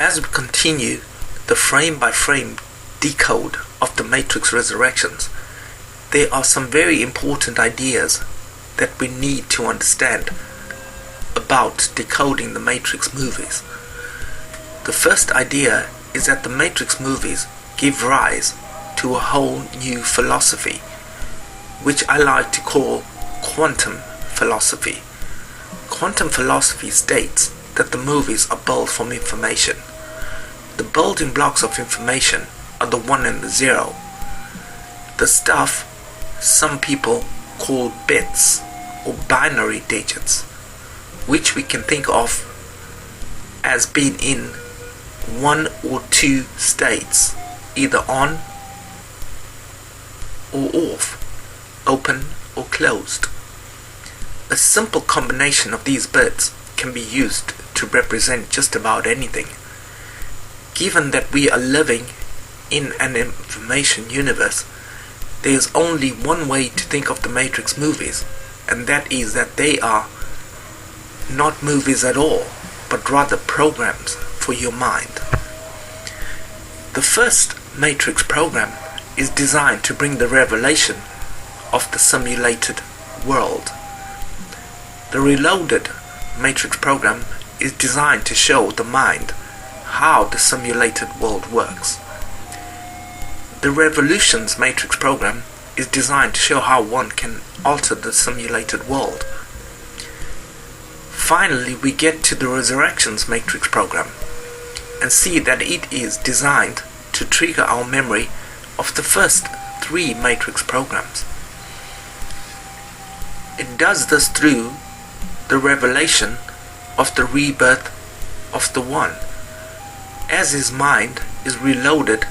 As we continue the frame-by-frame decode of the Matrix Resurrections, there are some very important ideas that we need to understand about decoding the Matrix movies. The first idea is that the Matrix movies give rise to a whole new philosophy, which I like to call quantum philosophy. Quantum philosophy states that the movies are built from information. The building blocks of information are the 1 and the 0. The stuff some people call bits or binary digits, which we can think of as being in 1 or 2 states, either on or off, open or closed. A simple combination of these bits can be used to represent just about anything. Given that we are living in an information universe, there is only one way to think of the Matrix movies, and that is that they are not movies at all, but rather programs for your mind. The first Matrix program is designed to bring the revelation of the simulated world. The Reloaded Matrix program is designed to show the mind how the simulated world works. The Revolutions Matrix program is designed to show how one can alter the simulated world. Finally, we get to the Resurrections Matrix program and see that it is designed to trigger our memory of the first 3 Matrix programs. It does this through the revelation of the rebirth of the One, as his mind is reloaded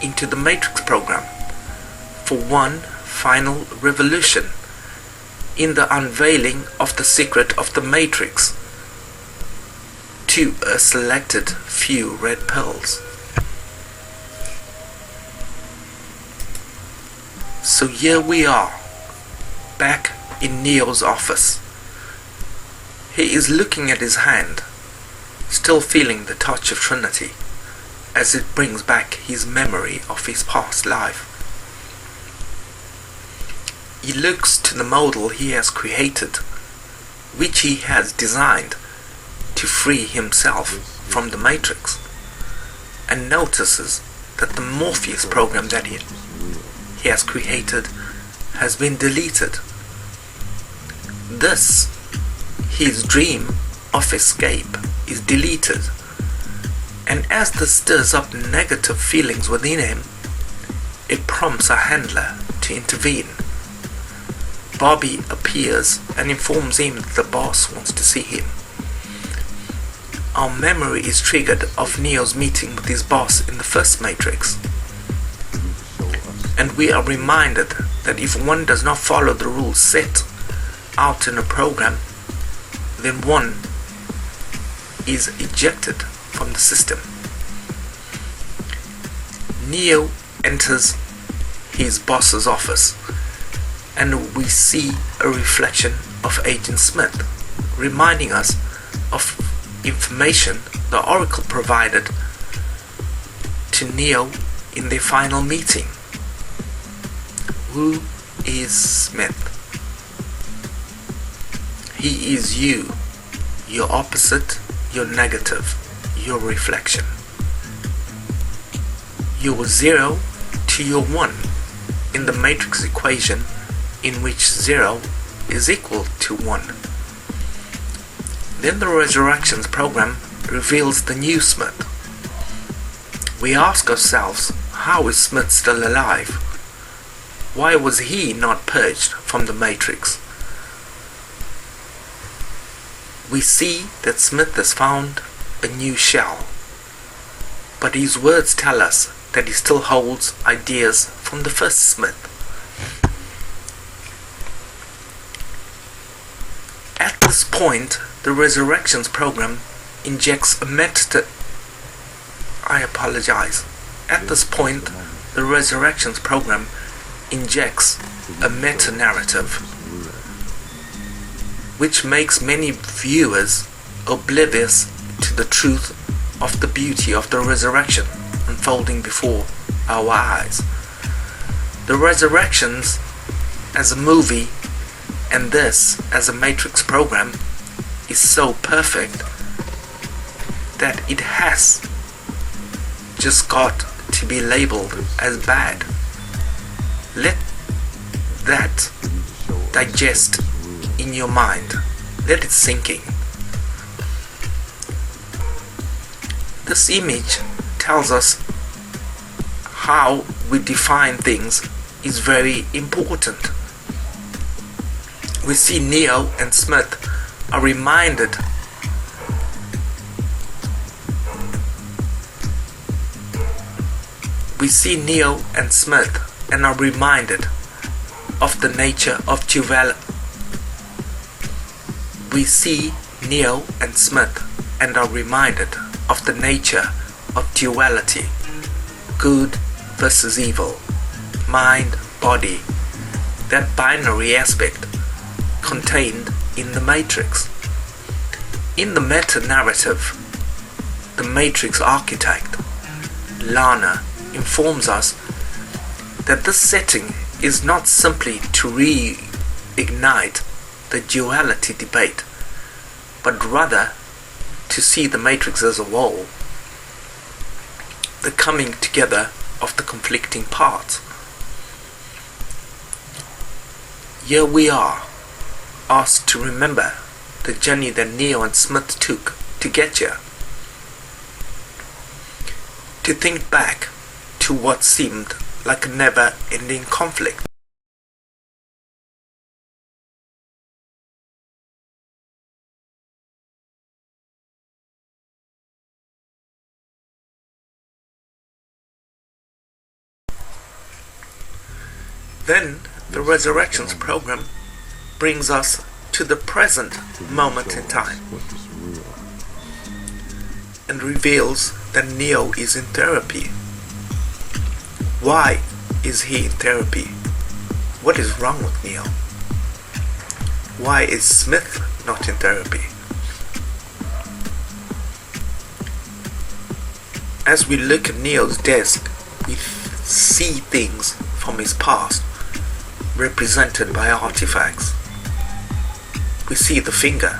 into the Matrix program for one final revolution in the unveiling of the secret of the Matrix to a selected few red pills. So here we are, back in Neo's office. He is looking at his hand, still feeling the touch of Trinity, as it brings back his memory of his past life. He looks to the model he has created, which he has designed to free himself from the Matrix, and notices that the Morpheus program that he has created has been deleted. This, his dream of escape, is deleted, and as this stirs up negative feelings within him, it prompts a handler to intervene. Bobby appears and informs him that the boss wants to see him. Our memory is triggered of Neo's meeting with his boss in the first Matrix, and we are reminded that if one does not follow the rules set out in a program, then one is ejected from the system. Neo enters his boss's office, and we see a reflection of Agent Smith, reminding us of information the Oracle provided to Neo in their final meeting. Who is Smith? He is you, your opposite, your negative, your reflection. Your 0 to your 1 in the matrix equation, in which 0 is equal to 1. Then the Resurrections program reveals the new Smith. We ask ourselves, how is Smith still alive? Why was he not purged from the Matrix? We see that Smith has found a new shell, but his words tell us that he still holds ideas from the first Smith. At this point, the Resurrections program injects a meta-narrative, which makes many viewers oblivious to the truth of the beauty of the resurrection unfolding before our eyes. The Resurrections as a movie and this as a Matrix program is so perfect that it has just got to be labeled as bad. Let that digest in your mind. Let it sink in. This image tells us how we define things is very important. We see Neo and Smith are reminded of the nature of duality. We see Neo and Smith and are reminded of the nature of duality, good versus evil, mind, body, that binary aspect contained in the Matrix. In the meta-narrative, the Matrix architect, Lana, informs us that this setting is not simply to reignite the duality debate, but rather to see the Matrix as a whole, the coming together of the conflicting parts. Here we are, asked to remember the journey that Neo and Smith took to get here, to think back to what seemed like a never-ending conflict. Then the Resurrections program brings us to the present moment in time and reveals that Neo is in therapy. Why is he in therapy? What is wrong with Neo? Why is Smith not in therapy? As we look at Neo's desk, we see things from his past represented by artifacts. We see the finger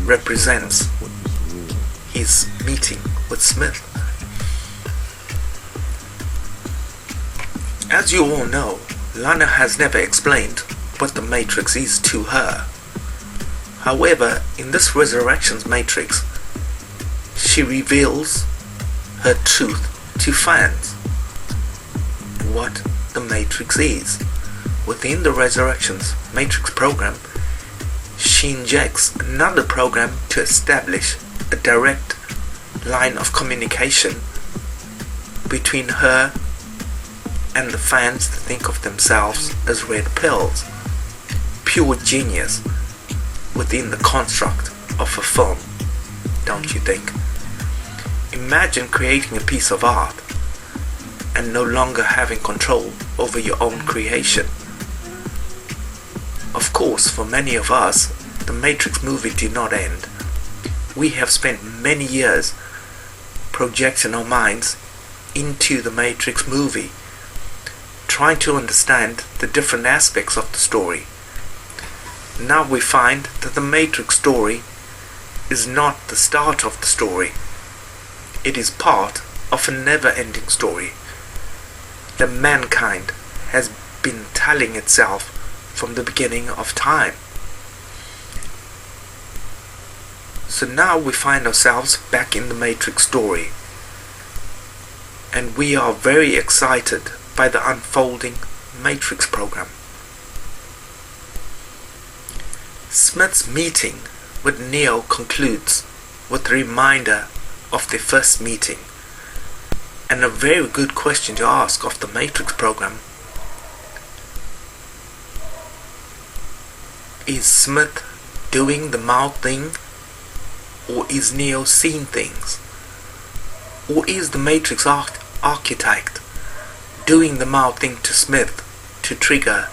represents his meeting with Smith. As you all know, Lana has never explained what the Matrix is to her. However, in this Resurrections Matrix, she reveals her truth to fans. What the Matrix is. Within the Resurrections Matrix program, she injects another program to establish a direct line of communication between her and the fans that think of themselves as red pills. Pure genius within the construct of a film, don't you think? Imagine creating a piece of art and no longer having control over your own creation. Of course, for many of us, the Matrix movie did not end. We have spent many years projecting our minds into the Matrix movie, trying to understand the different aspects of the story. Now we find that the Matrix story is not the start of the story. It is part of a never-ending story that mankind has been telling itself from the beginning of time. So now we find ourselves back in the Matrix story, and we are very excited by the unfolding Matrix program. Smith's meeting with Neo concludes with a reminder of their first meeting, and a very good question to ask of the Matrix program. Is Smith doing the mouth thing, or is Neo seeing things? Or is the Matrix architect doing the mouth thing to Smith to trigger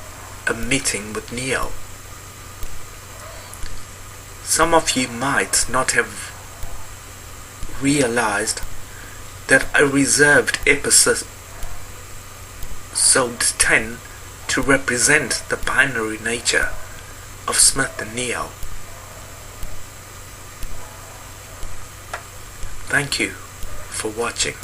a meeting with Neo? Some of you might not have realized that I reserved episode 10 to represent the binary nature of Smith and Neo. Thank you for watching.